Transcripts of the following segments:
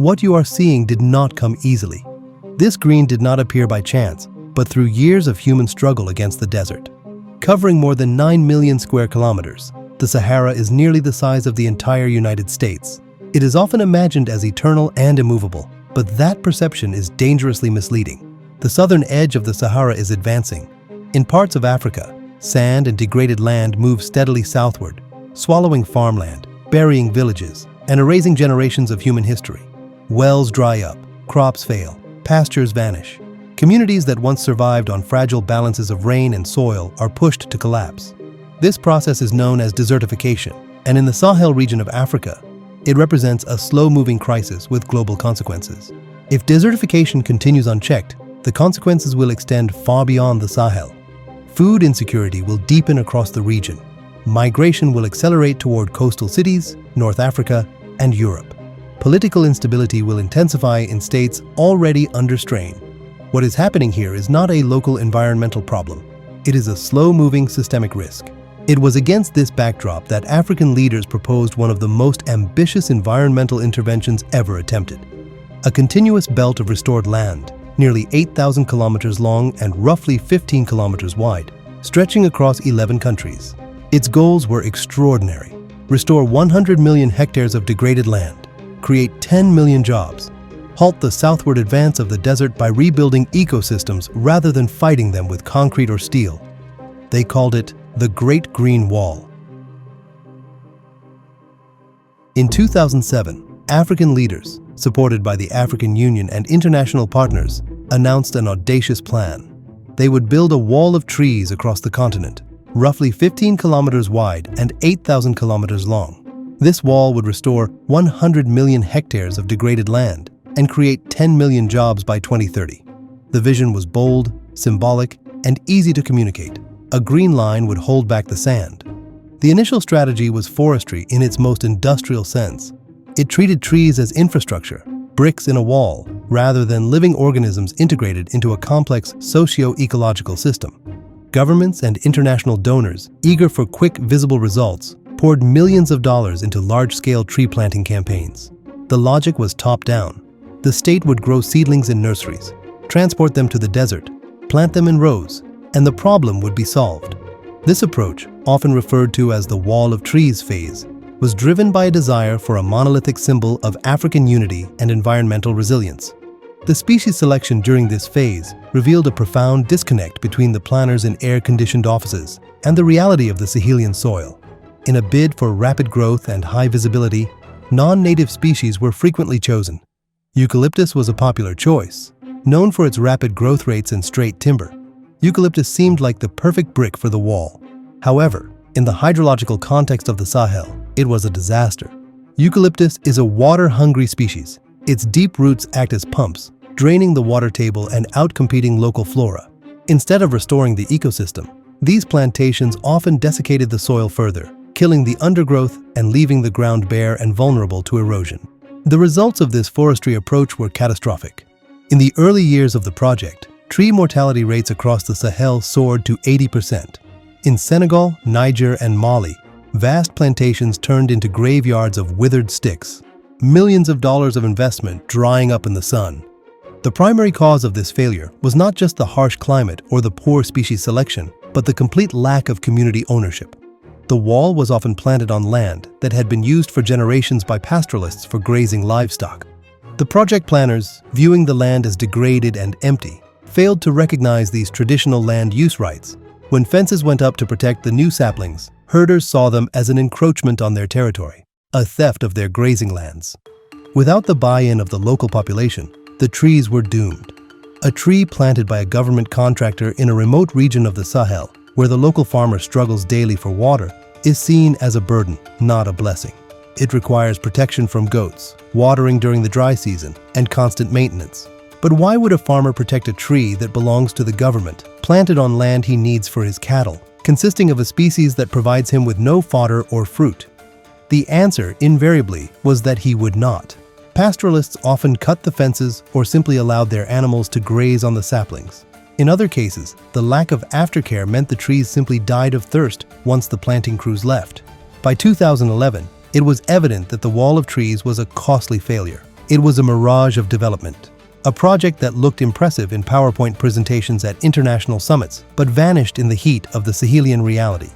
What you are seeing did not come easily. This green did not appear by chance, but through years of human struggle against the desert. Covering more than 9 million square kilometers, the Sahara is nearly the size of the entire United States. It is often imagined as eternal and immovable, but that perception is dangerously misleading. The southern edge of the Sahara is advancing. In parts of Africa, sand and degraded land move steadily southward, swallowing farmland, burying villages, and erasing generations of human history. Wells dry up, crops fail, pastures vanish. Communities that once survived on fragile balances of rain and soil are pushed to collapse. This process is known as desertification, and in the Sahel region of Africa, it represents a slow-moving crisis with global consequences. If desertification continues unchecked, the consequences will extend far beyond the Sahel. Food insecurity will deepen across the region. Migration will accelerate toward coastal cities, North Africa, and Europe. Political instability will intensify in states already under strain. What is happening here is not a local environmental problem. It is a slow-moving systemic risk. It was against this backdrop that African leaders proposed one of the most ambitious environmental interventions ever attempted. A continuous belt of restored land, nearly 8,000 kilometers long and roughly 15 kilometers wide, stretching across 11 countries. Its goals were extraordinary. Restore 100 million hectares of degraded land, create 10 million jobs, halt the southward advance of the desert by rebuilding ecosystems rather than fighting them with concrete or steel. They called it the Great Green Wall. In 2007, African leaders, supported by the African Union and international partners, announced an audacious plan. They would build a wall of trees across the continent, roughly 15 kilometers wide and 8,000 kilometers long. This wall would restore 100 million hectares of degraded land and create 10 million jobs by 2030. The vision was bold, symbolic, and easy to communicate. A green line would hold back the sand. The initial strategy was forestry in its most industrial sense. It treated trees as infrastructure, bricks in a wall, rather than living organisms integrated into a complex socio-ecological system. Governments and international donors, eager for quick, visible results, poured millions of dollars into large-scale tree planting campaigns. The logic was top-down. The state would grow seedlings in nurseries, transport them to the desert, plant them in rows, and the problem would be solved. This approach, often referred to as the Wall of Trees phase, was driven by a desire for a monolithic symbol of African unity and environmental resilience. The species selection during this phase revealed a profound disconnect between the planners in air-conditioned offices and the reality of the Sahelian soil. In a bid for rapid growth and high visibility, non-native species were frequently chosen. Eucalyptus was a popular choice, known for its rapid growth rates and straight timber. Eucalyptus seemed like the perfect brick for the wall. However, in the hydrological context of the Sahel, it was a disaster. Eucalyptus is a water-hungry species. Its deep roots act as pumps, draining the water table and outcompeting local flora. Instead of restoring the ecosystem, these plantations often desiccated the soil further, killing the undergrowth and leaving the ground bare and vulnerable to erosion. The results of this forestry approach were catastrophic. In the early years of the project, tree mortality rates across the Sahel soared to 80%. In Senegal, Niger, and Mali, vast plantations turned into graveyards of withered sticks, millions of dollars of investment drying up in the sun. The primary cause of this failure was not just the harsh climate or the poor species selection, but the complete lack of community ownership. The wall was often planted on land that had been used for generations by pastoralists for grazing livestock. The project planners, viewing the land as degraded and empty, failed to recognize these traditional land use rights. When fences went up to protect the new saplings, herders saw them as an encroachment on their territory, a theft of their grazing lands. Without the buy-in of the local population, the trees were doomed. A tree planted by a government contractor in a remote region of the Sahel, where the local farmer struggles daily for water, is seen as a burden, not a blessing. It requires protection from goats, watering during the dry season, and constant maintenance. But why would a farmer protect a tree that belongs to the government, planted on land he needs for his cattle, consisting of a species that provides him with no fodder or fruit? The answer, invariably, was that he would not. Pastoralists often cut the fences or simply allowed their animals to graze on the saplings. In other cases, the lack of aftercare meant the trees simply died of thirst once the planting crews left. By 2011, it was evident that the Wall of Trees was a costly failure. It was a mirage of development, a project that looked impressive in PowerPoint presentations at international summits, but vanished in the heat of the Sahelian reality.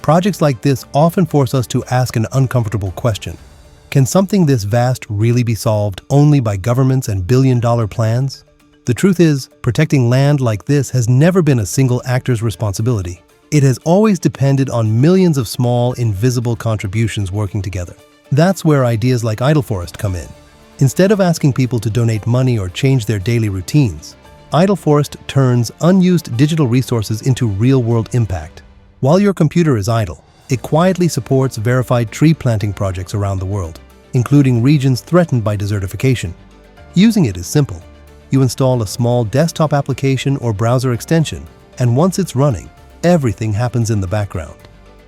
Projects like this often force us to ask an uncomfortable question. Can something this vast really be solved only by governments and billion-dollar plans? The truth is, protecting land like this has never been a single actor's responsibility. It has always depended on millions of small, invisible contributions working together. That's where ideas like IdleForest come in. Instead of asking people to donate money or change their daily routines, IdleForest turns unused digital resources into real-world impact. While your computer is idle, it quietly supports verified tree planting projects around the world, including regions threatened by desertification. Using it is simple. You install a small desktop application or browser extension, and once it's running, everything happens in the background.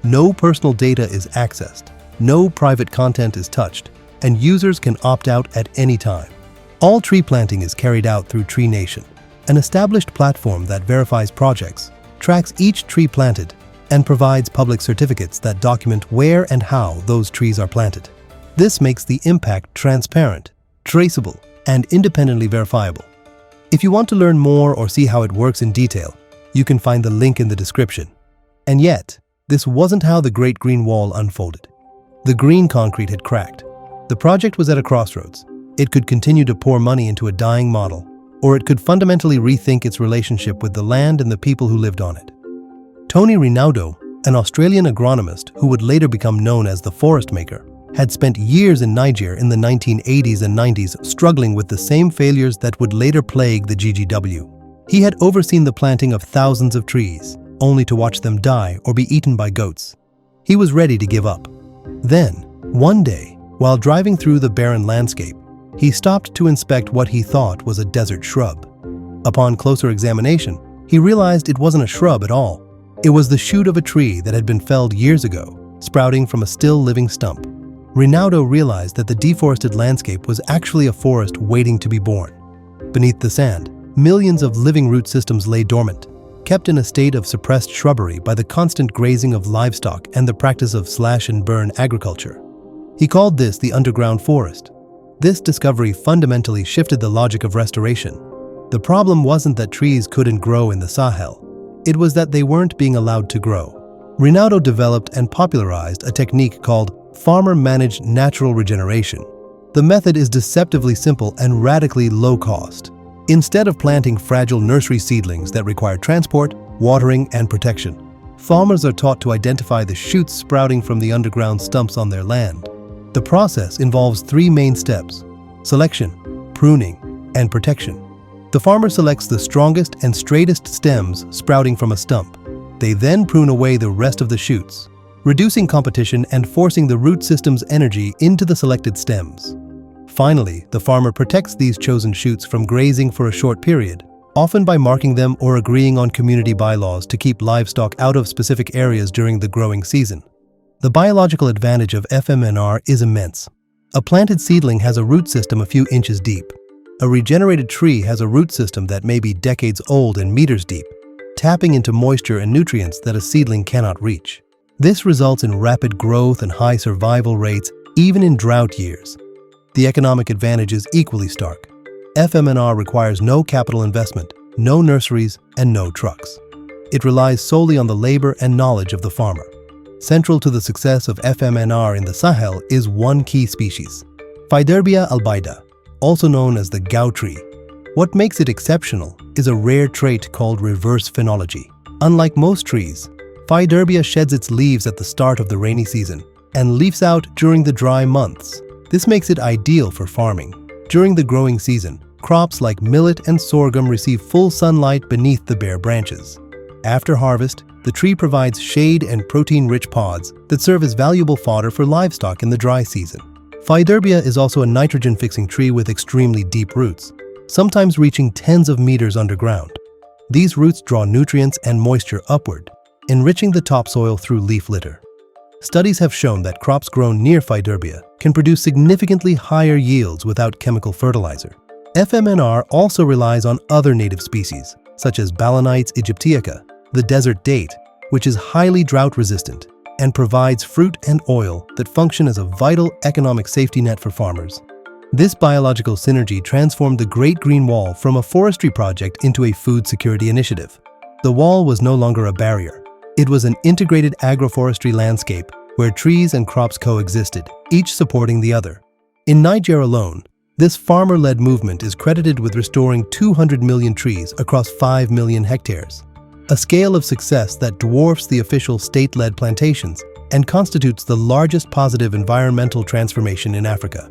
No personal data is accessed, no private content is touched, and users can opt out at any time. All tree planting is carried out through Tree Nation, an established platform that verifies projects, tracks each tree planted, and provides public certificates that document where and how those trees are planted. This makes the impact transparent, traceable, and independently verifiable. If you want to learn more or see how it works in detail, you can find the link in the description. And yet, this wasn't how the Great Green Wall unfolded. The green concrete had cracked. The project was at a crossroads. It could continue to pour money into a dying model, or it could fundamentally rethink its relationship with the land and the people who lived on it. Tony Rinaudo, an Australian agronomist who would later become known as the forest maker, had spent years in Niger in the 1980s and 90s struggling with the same failures that would later plague the GGW. He had overseen the planting of thousands of trees, only to watch them die or be eaten by goats. He was ready to give up. Then, one day, while driving through the barren landscape, he stopped to inspect what he thought was a desert shrub. Upon closer examination, he realized it wasn't a shrub at all. It was the shoot of a tree that had been felled years ago, sprouting from a still living stump. Rinaudo realized that the deforested landscape was actually a forest waiting to be born. Beneath the sand, millions of living root systems lay dormant, kept in a state of suppressed shrubbery by the constant grazing of livestock and the practice of slash-and-burn agriculture. He called this the underground forest. This discovery fundamentally shifted the logic of restoration. The problem wasn't that trees couldn't grow in the Sahel. It was that they weren't being allowed to grow. Rinaudo developed and popularized a technique called farmer-managed natural regeneration. The method is deceptively simple and radically low cost. Instead of planting fragile nursery seedlings that require transport, watering, and protection, farmers are taught to identify the shoots sprouting from the underground stumps on their land. The process involves three main steps: selection, pruning, and protection. The farmer selects the strongest and straightest stems sprouting from a stump. They then prune away the rest of the shoots, reducing competition and forcing the root system's energy into the selected stems. Finally, the farmer protects these chosen shoots from grazing for a short period, often by marking them or agreeing on community bylaws to keep livestock out of specific areas during the growing season. The biological advantage of FMNR is immense. A planted seedling has a root system a few inches deep. A regenerated tree has a root system that may be decades old and meters deep, tapping into moisture and nutrients that a seedling cannot reach. This results in rapid growth and high survival rates, even in drought years. The economic advantage is equally stark. FMNR requires no capital investment, no nurseries, and no trucks. It relies solely on the labor and knowledge of the farmer. Central to the success of FMNR in the Sahel is one key species, Faidherbia albaida, also known as the Gao tree. What makes it exceptional is a rare trait called reverse phenology. Unlike most trees, Faidherbia sheds its leaves at the start of the rainy season and leaves out during the dry months. This makes it ideal for farming. During the growing season, crops like millet and sorghum receive full sunlight beneath the bare branches. After harvest, the tree provides shade and protein-rich pods that serve as valuable fodder for livestock in the dry season. Faidherbia is also a nitrogen-fixing tree with extremely deep roots, sometimes reaching tens of meters underground. These roots draw nutrients and moisture upward, enriching the topsoil through leaf litter. Studies have shown that crops grown near Faidherbia can produce significantly higher yields without chemical fertilizer. FMNR also relies on other native species, such as Balanites aegyptiaca, the desert date, which is highly drought-resistant and provides fruit and oil that function as a vital economic safety net for farmers. This biological synergy transformed the Great Green Wall from a forestry project into a food security initiative. The wall was no longer a barrier. It was an integrated agroforestry landscape where trees and crops coexisted, each supporting the other. In Niger alone, this farmer-led movement is credited with restoring 200 million trees across 5 million hectares, a scale of success that dwarfs the official state-led plantations and constitutes the largest positive environmental transformation in Africa.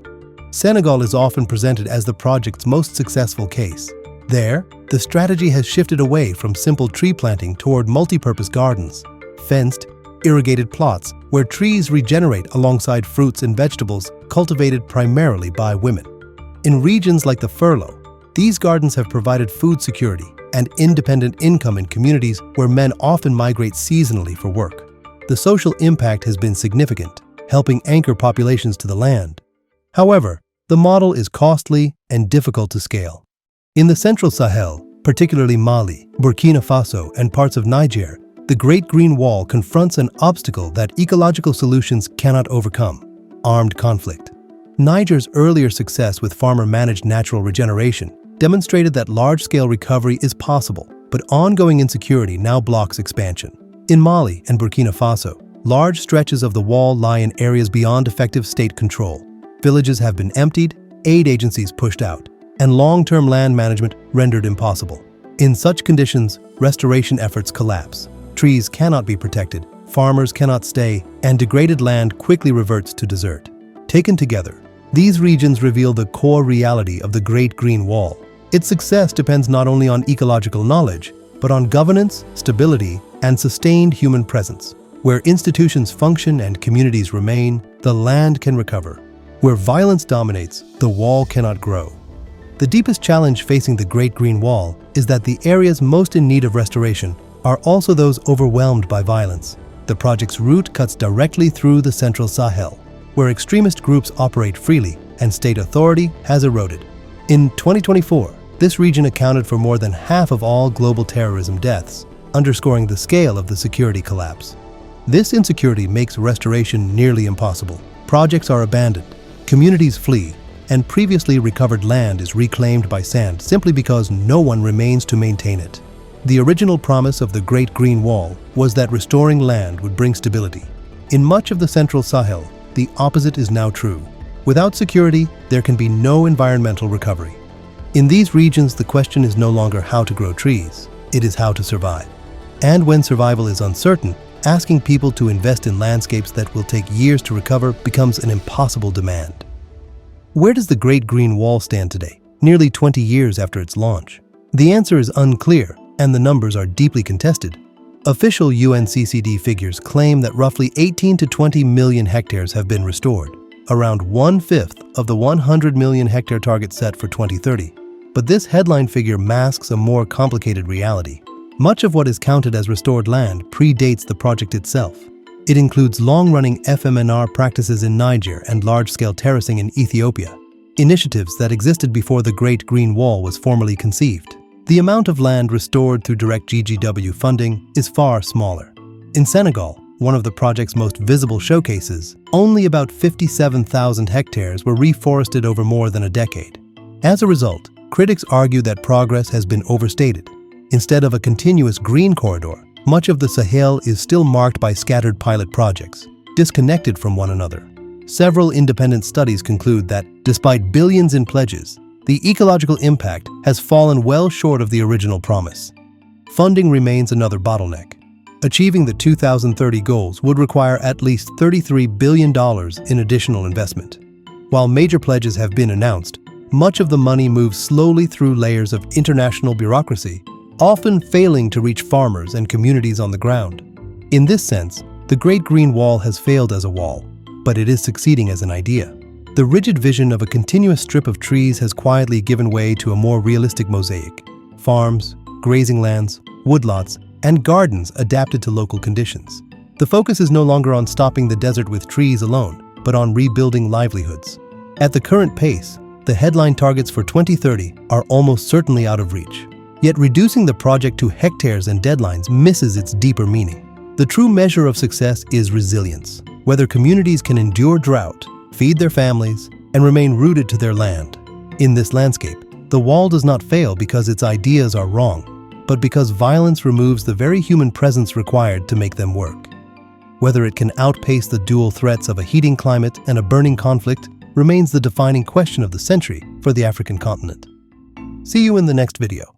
Senegal is often presented as the project's most successful case. There, the strategy has shifted away from simple tree planting toward multi-purpose gardens, fenced, irrigated plots where trees regenerate alongside fruits and vegetables cultivated primarily by women. In regions like the Furlough, these gardens have provided food security and independent income in communities where men often migrate seasonally for work. The social impact has been significant, helping anchor populations to the land. However, the model is costly and difficult to scale. In the central Sahel, particularly Mali, Burkina Faso, and parts of Niger, the Great Green Wall confronts an obstacle that ecological solutions cannot overcome: armed conflict. Niger's earlier success with farmer-managed natural regeneration demonstrated that large-scale recovery is possible, but ongoing insecurity now blocks expansion. In Mali and Burkina Faso, large stretches of the wall lie in areas beyond effective state control. Villages have been emptied, aid agencies pushed out, and long-term land management rendered impossible. In such conditions, restoration efforts collapse. Trees cannot be protected, farmers cannot stay, and degraded land quickly reverts to desert. Taken together, these regions reveal the core reality of the Great Green Wall. Its success depends not only on ecological knowledge, but on governance, stability, and sustained human presence. Where institutions function and communities remain, the land can recover. Where violence dominates, the wall cannot grow. The deepest challenge facing the Great Green Wall is that the areas most in need of restoration are also those overwhelmed by violence. The project's route cuts directly through the central Sahel, where extremist groups operate freely and state authority has eroded. In 2024, this region accounted for more than half of all global terrorism deaths, underscoring the scale of the security collapse. This insecurity makes restoration nearly impossible. Projects are abandoned, communities flee, and previously recovered land is reclaimed by sand simply because no one remains to maintain it. The original promise of the Great Green Wall was that restoring land would bring stability. In much of the central Sahel, the opposite is now true. Without security, there can be no environmental recovery. In these regions, the question is no longer how to grow trees, it is how to survive. And when survival is uncertain, asking people to invest in landscapes that will take years to recover becomes an impossible demand. Where does the Great Green Wall stand today, nearly 20 years after its launch? The answer is unclear, and the numbers are deeply contested. Official UNCCD figures claim that roughly 18 to 20 million hectares have been restored, around 1/5 of the 100 million hectare target set for 2030. But this headline figure masks a more complicated reality. Much of what is counted as restored land predates the project itself. It includes long-running FMNR practices in Niger and large-scale terracing in Ethiopia, initiatives that existed before the Great Green Wall was formally conceived. The amount of land restored through direct GGW funding is far smaller. In Senegal, one of the project's most visible showcases, only about 57,000 hectares were reforested over more than a decade. As a result, critics argue that progress has been overstated. Instead of a continuous green corridor, much of the Sahel is still marked by scattered pilot projects, disconnected from one another. Several independent studies conclude that, despite billions in pledges, the ecological impact has fallen well short of the original promise. Funding remains another bottleneck. Achieving the 2030 goals would require at least $33 billion in additional investment. While major pledges have been announced, much of the money moves slowly through layers of international bureaucracy, often failing to reach farmers and communities on the ground. In this sense, the Great Green Wall has failed as a wall, but it is succeeding as an idea. The rigid vision of a continuous strip of trees has quietly given way to a more realistic mosaic: farms, grazing lands, woodlots, and gardens adapted to local conditions. The focus is no longer on stopping the desert with trees alone, but on rebuilding livelihoods. At the current pace, the headline targets for 2030 are almost certainly out of reach. Yet reducing the project to hectares and deadlines misses its deeper meaning. The true measure of success is resilience. Whether communities can endure drought, feed their families, and remain rooted to their land. In this landscape, the wall does not fail because its ideas are wrong, but because violence removes the very human presence required to make them work. Whether it can outpace the dual threats of a heating climate and a burning conflict remains the defining question of the century for the African continent. See you in the next video.